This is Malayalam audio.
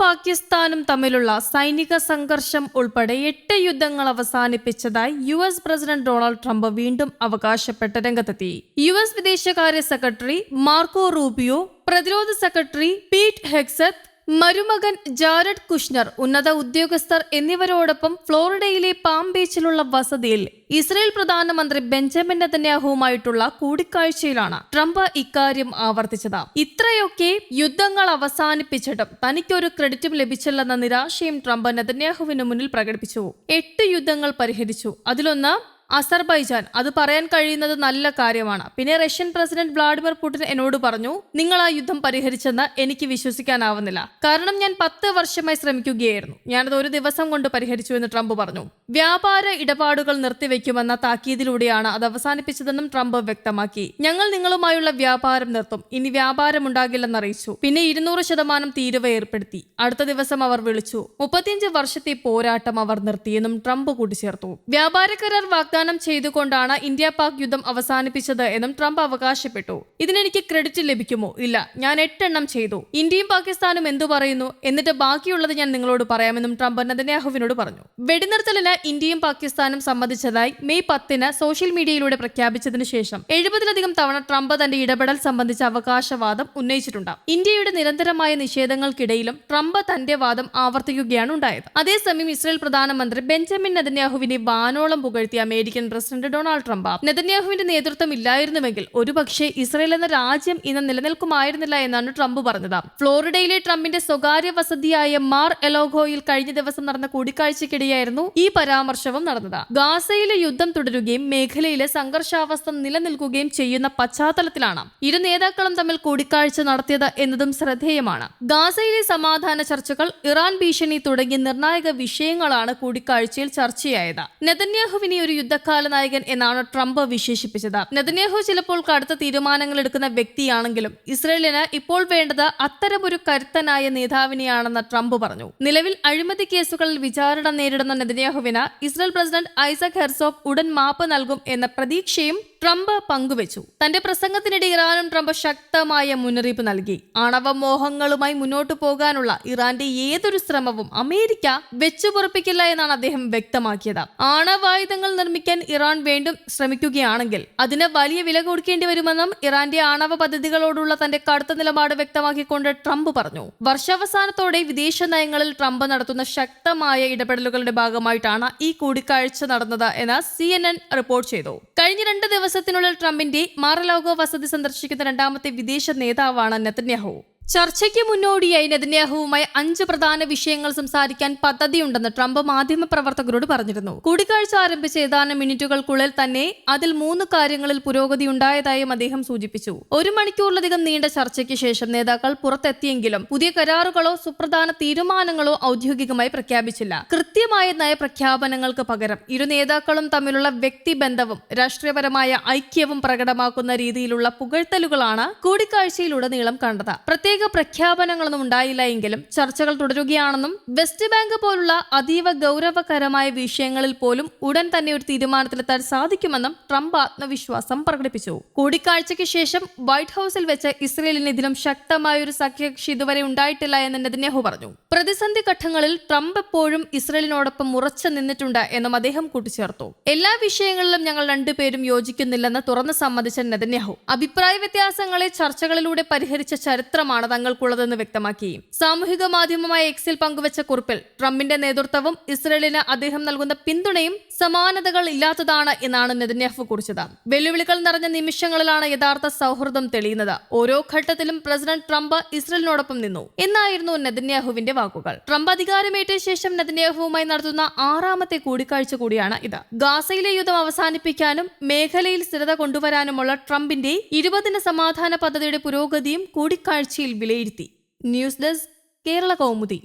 പാകിസ്ഥാനും തമ്മിലുള്ള സൈനിക സംഘർഷം ഉൾപ്പെടെ 8 യുദ്ധങ്ങൾ അവസാനിപ്പിച്ചതായി US പ്രസിഡന്റ് ഡൊണാൾഡ് ട്രംപ് വീണ്ടും അവകാശപ്പെട്ട് രംഗത്തെത്തി. US വിദേശകാര്യ സെക്രട്ടറി മാർക്കോ റൂബിയോ, പ്രതിരോധ സെക്രട്ടറി പീറ്റ് ഹെഗ്സെത്ത്, മരുമകൻ ജാരഡ് കുഷ്നർ, ഉന്നത ഉദ്യോഗസ്ഥർ എന്നിവരോടൊപ്പം ഫ്ലോറിഡയിലെ പാം ബീച്ചിലുള്ള വസതിയിൽ ഇസ്രയേൽ പ്രധാനമന്ത്രി ബെഞ്ചമിൻ നെതന്യാഹുവുമായിട്ടുള്ള കൂടിക്കാഴ്ചയിലാണ് ട്രംപ് ഇക്കാര്യം ആവർത്തിച്ചത്. ഇത്രയൊക്കെ യുദ്ധങ്ങൾ അവസാനിപ്പിച്ചിട്ടും തനിക്കൊരു ക്രെഡിറ്റും ലഭിച്ചില്ലെന്ന നിരാശയും ട്രംപ് നെതന്യാഹുവിന് മുന്നിൽ പ്രകടിപ്പിച്ചു. 8 യുദ്ധങ്ങൾ പരിഹരിച്ചു, അതിലൊന്ന് അസർബൈജാൻ. അത് പറയാൻ കഴിയുന്നത് നല്ല കാര്യമാണ്. പിന്നെ റഷ്യൻ പ്രസിഡന്റ് വ്ളാഡിമിർ പുടിൻ എന്നോട് പറഞ്ഞു, നിങ്ങൾ ആ യുദ്ധം പരിഹരിച്ചെന്ന് എനിക്ക് വിശ്വസിക്കാനാവുന്നില്ല, കാരണം ഞാൻ 10 വർഷമായി ശ്രമിക്കുകയായിരുന്നു. ഞാനത് ഒരു ദിവസം കൊണ്ട് പരിഹരിച്ചു എന്ന് ട്രംപ് പറഞ്ഞു. വ്യാപാര ഇടപാടുകൾ നിർത്തിവെക്കുമെന്ന താക്കീതിലൂടെയാണ് അത് അവസാനിപ്പിച്ചതെന്നും ട്രംപ് വ്യക്തമാക്കി. ഞങ്ങൾ നിങ്ങളുമായുള്ള വ്യാപാരം നിർത്തും, ഇനി വ്യാപാരം ഉണ്ടാകില്ലെന്ന് അറിയിച്ചു. പിന്നെ 200% തീരുവ ഏർപ്പെടുത്തി. അടുത്ത ദിവസം അവർ വിളിച്ചു. 35 വർഷത്തെ പോരാട്ടം അവർ നിർത്തിയെന്നും ട്രംപ് കൂട്ടിച്ചേർത്തു. വ്യാപാര കരാർ വാഗ്ദാനം ചെയ്തുകൊണ്ടാണ് ഇന്ത്യ പാക് യുദ്ധം അവസാനിപ്പിച്ചത് എന്നും ട്രംപ് അവകാശപ്പെട്ടു. ഇതിനെനിക്ക് ക്രെഡിറ്റ് ലഭിക്കുമോ? ഇല്ല, ഞാൻ 8 എണ്ണം ചെയ്തു. ഇന്ത്യയും പാകിസ്ഥാനും എന്തു പറയുന്നു, എന്നിട്ട് ബാക്കിയുള്ളത് ഞാൻ നിങ്ങളോട് പറയാമെന്നും ട്രംപ് നെതന്യാഹുവിനോട് പറഞ്ഞു. വെടിനിർത്തലിന് ഇന്ത്യയും പാകിസ്ഥാനും സമ്മതിച്ചതായി മെയ് 10 സോഷ്യൽ മീഡിയയിലൂടെ പ്രഖ്യാപിച്ചതിനു ശേഷം 70-ലധികം തവണ ട്രംപ് തന്റെ ഇടപെടൽ സംബന്ധിച്ച അവകാശവാദം ഉന്നയിച്ചിട്ടുണ്ട്. ഇന്ത്യയുടെ നിരന്തരമായ നിഷേധങ്ങൾക്കിടയിലും ട്രംപ് തന്റെ വാദം ആവർത്തിക്കുകയാണ് ഉണ്ടായത്. അതേസമയം ഇസ്രയേൽ പ്രധാനമന്ത്രി ബെഞ്ചമിൻ നെതന്യാഹുവിനെ വാനോളം പുകഴ്ത്തിയ അമേരിക്കൻ പ്രസിഡന്റ് ഡൊണാൾഡ് ട്രംപ്, നെതന്യാഹുവിന്റെ നേതൃത്വം ഇല്ലായിരുന്നുവെങ്കിൽ ഒരുപക്ഷെ ഇസ്രയേൽ എന്ന രാജ്യം ഇന്ന് നിലനിൽക്കുമായിരുന്നില്ല എന്നാണ് ട്രംപ് പറഞ്ഞത്. ഫ്ലോറിഡയിലെ ട്രംപിന്റെ സ്വകാര്യ വസതിയായ മാർ എലോഗോയിൽ കഴിഞ്ഞ ദിവസം നടന്ന കൂടിക്കാഴ്ചയ്ക്കിടെയായിരുന്നു ഈ പരാമർശവും നടന്നത്. ഗാസയിലെ യുദ്ധം തുടരുകയും മേഖലയിലെ സംഘർഷാവസ്ഥ നിലനിൽക്കുകയും ചെയ്യുന്ന പശ്ചാത്തലത്തിലാണ് ഇരു നേതാക്കളും തമ്മിൽ കൂടിക്കാഴ്ച നടത്തിയത് എന്നതും ശ്രദ്ധേയമാണ്. ഗാസയിലെ സമാധാന ചർച്ചകൾ, ഇറാൻ ഭീഷണി തുടങ്ങിയ നിർണായക വിഷയങ്ങളാണ് കൂടിക്കാഴ്ചയിൽ ചർച്ചയായത്. നെതന്യാഹുവിനെ ഒരു യുദ്ധകാല നായകൻ എന്നാണ് ട്രംപ് വിശേഷിപ്പിച്ചത്. നെതന്യാഹു ചിലപ്പോൾ കടുത്ത തീരുമാനങ്ങൾ എടുക്കുന്ന വ്യക്തിയാണെങ്കിലും ഇസ്രയേലിന് ഇപ്പോൾ വേണ്ടത് അത്തരമൊരു കരുത്തനായ നേതാവിനെയാണെന്ന് ട്രംപ് പറഞ്ഞു. നിലവിൽ അഴിമതി കേസുകളിൽ വിചാരണ നേരിടുന്ന നെതന്യാഹുവിന് ഇസ്രയേൽ പ്രസിഡന്റ് ഐസക് ഹെർസോഗ് ഉടൻ മാപ്പ് നൽകും എന്ന പ്രതീക്ഷയും ട്രംപ് പങ്കുവച്ചു. തന്റെ പ്രസംഗത്തിനിടെ ഇറാനും ട്രംപ് ശക്തമായ മുന്നറിയിപ്പ് നൽകി. ആണവ മോഹങ്ങളുമായി മുന്നോട്ടു പോകാനുള്ള ഇറാന്റെ ഏതൊരു ശ്രമവും അമേരിക്ക വെച്ചുപൊറുപ്പിക്കില്ല എന്നാണ് അദ്ദേഹം വ്യക്തമാക്കിയത്. ആണവായുധങ്ങൾ നിർമ്മിക്കാൻ ഇറാൻ വീണ്ടും ശ്രമിക്കുകയാണെങ്കിൽ അതിന് വലിയ വില കൊടുക്കേണ്ടി വരുമെന്നും ഇറാന്റെ ആണവ പദ്ധതികളോടുള്ള തന്റെ കടുത്ത നിലപാട് വ്യക്തമാക്കിക്കൊണ്ട് ട്രംപ് പറഞ്ഞു. വർഷാവസാനത്തോടെ വിദേശ നയങ്ങളിൽ ട്രംപ് നടത്തുന്ന ശക്തമായ ഇടപെടലുകളുടെ ഭാഗമായിട്ടാണ് ഈ കൂടിക്കാഴ്ച നടന്നത് എന്ന് CNN റിപ്പോർട്ട് ചെയ്തു. കഴിഞ്ഞ 2 ദിവസത്തിനുള്ളിൽ ട്രംപിന്റെ മാർ-എ-ലാഗോ വസതി സന്ദർശിക്കുന്ന 2ാമത്തെ വിദേശ നേതാവാണ് നെതന്യാഹു. ചർച്ചയ്ക്ക് മുന്നോടിയായി നെതന്യാഹുവുമായി 5 പ്രധാന വിഷയങ്ങൾ സംസാരിക്കാൻ പദ്ധതിയുണ്ടെന്ന് ട്രംപ് മാധ്യമപ്രവർത്തകരോട് പറഞ്ഞിരുന്നു. കൂടിക്കാഴ്ച ആരംഭിച്ച ഏതാനും മിനിറ്റുകൾക്കുള്ളിൽ തന്നെ അതിൽ 3 കാര്യങ്ങളിൽ പുരോഗതി ഉണ്ടായതായും അദ്ദേഹം സൂചിപ്പിച്ചു. 1 മണിക്കൂറിലധികം നീണ്ട ചർച്ചയ്ക്ക് ശേഷം നേതാക്കൾ പുറത്തെത്തിയെങ്കിലും പുതിയ കരാറുകളോ സുപ്രധാന തീരുമാനങ്ങളോ ഔദ്യോഗികമായി പ്രഖ്യാപിച്ചില്ല. കൃത്യമായ നയപ്രഖ്യാപനങ്ങൾക്ക് പകരം ഇരു നേതാക്കളും തമ്മിലുള്ള വ്യക്തിബന്ധവും രാഷ്ട്രീയപരമായ ഐക്യവും പ്രകടമാക്കുന്ന രീതിയിലുള്ള പുകഴ്ത്തലുകളാണ് കൂടിക്കാഴ്ചയിലുടനീളം കണ്ടത്. പ്രത്യേക പ്രഖ്യാപനങ്ങളൊന്നും ഉണ്ടായില്ല എങ്കിലും ചർച്ചകൾ തുടരുകയാണെന്നും വെസ്റ്റ് ബാങ്ക് പോലുള്ള അതീവ ഗൗരവകരമായ വിഷയങ്ങളിൽ പോലും ഉടൻ തന്നെ ഒരു തീരുമാനത്തിലെത്താൻ സാധിക്കുമെന്നും ട്രംപ് ആത്മവിശ്വാസം പ്രകടിപ്പിച്ചു. കൂടിക്കാഴ്ചയ്ക്ക് ശേഷം വൈറ്റ് ഹൌസിൽ വെച്ച് ഇസ്രയേലിന് ഇതിലും ശക്തമായ ഒരു സഖ്യകക്ഷി ഇതുവരെ ഉണ്ടായിട്ടില്ല എന്ന് നെതന്യാഹു പറഞ്ഞു. പ്രതിസന്ധി ഘട്ടങ്ങളിൽ ട്രംപ് എപ്പോഴും ഇസ്രയേലിനോടൊപ്പം ഉറച്ചു നിന്നിട്ടുണ്ട് എന്നും അദ്ദേഹം കൂട്ടിച്ചേർത്തു. എല്ലാ വിഷയങ്ങളിലും ഞങ്ങൾ 2 പേരും യോജിക്കുന്നില്ലെന്ന് തുറന്നു സമ്മതിച്ച നെതന്യാഹു അഭിപ്രായ വ്യത്യാസങ്ങളെ ചർച്ചകളിലൂടെ പരിഹരിച്ച ചരിത്രമാണ് തങ്ങൾക്കുള്ളതെന്ന് വ്യക്തമാക്കി. സാമൂഹിക മാധ്യമമായ എക്സിൽ പങ്കുവച്ച കുറിപ്പിൽ ട്രംപിന്റെ നേതൃത്വവും ഇസ്രയേലിന് അദ്ദേഹം നൽകുന്ന പിന്തുണയും സമാനതകൾ ഇല്ലാത്തതാണ് എന്നാണ് നെതന്യാഹു കുറിച്ചത്. വെല്ലുവിളികൾ നിറഞ്ഞ നിമിഷങ്ങളിലാണ് യഥാർത്ഥ സൗഹൃദം തെളിയുന്നത്. ഓരോ ഘട്ടത്തിലും പ്രസിഡന്റ് ട്രംപ് ഇസ്രയേലിനോടൊപ്പം നിന്നു എന്നായിരുന്നു നെതന്യാഹുവിന്റെ വാക്കുകൾ. ട്രംപ് അധികാരമേറ്റ ശേഷം നെതന്യാഹുവുമായി നടത്തുന്ന 6ാമത്തെ കൂടിക്കാഴ്ച കൂടിയാണ് ഇത്. ഗാസയിലെ യുദ്ധം അവസാനിപ്പിക്കാനും മേഖലയിൽ സ്ഥിരത കൊണ്ടുവരാനുമുള്ള ട്രംപിന്റെ 20 ദിന സമാധാന പദ്ധതിയുടെ പുരോഗതിയും കൂടിക്കാഴ്ചയിൽ വിലയിരുത്തി. News desk, Kerala Kaumudi.